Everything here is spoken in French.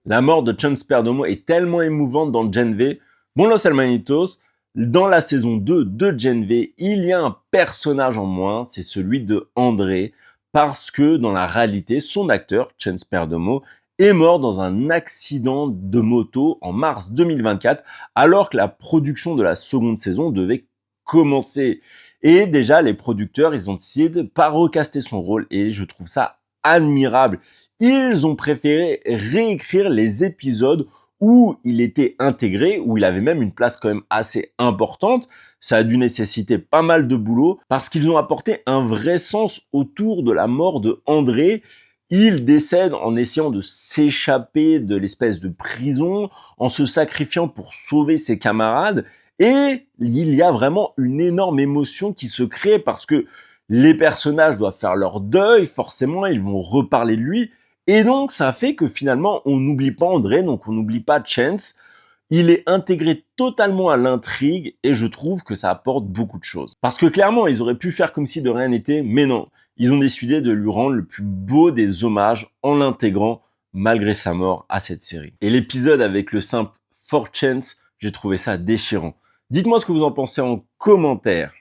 La mort de Chance Perdomo est tellement émouvante dans Gen V. Bon, Los Hermanitos, dans la saison 2 de Gen V, il y a un personnage en moins, c'est celui de André, parce que dans la réalité, son acteur, Chance Perdomo, est mort dans un accident de moto en mars 2024, alors que la production de la seconde saison devait commencer. Et déjà, les producteurs, ils ont décidé de pas recaster son rôle, et je trouve ça admirable. Ils ont préféré réécrire les épisodes où il était intégré, où il avait même une place quand même assez importante. Ça a dû nécessiter pas mal de boulot parce qu'ils ont apporté un vrai sens autour de la mort de André. Il décède en essayant de s'échapper de l'espèce de prison, en se sacrifiant pour sauver ses camarades. Et il y a vraiment une énorme émotion qui se crée parce que les personnages doivent faire leur deuil, forcément, ils vont reparler de lui. Et donc, ça fait que finalement, on n'oublie pas André, donc on n'oublie pas Chance. Il est intégré totalement à l'intrigue et je trouve que ça apporte beaucoup de choses. Parce que clairement, ils auraient pu faire comme si de rien n'était, mais non. Ils ont décidé de lui rendre le plus beau des hommages en l'intégrant, malgré sa mort, à cette série. Et l'épisode avec le simple For Chance, j'ai trouvé ça déchirant. Dites-moi ce que vous en pensez en commentaire.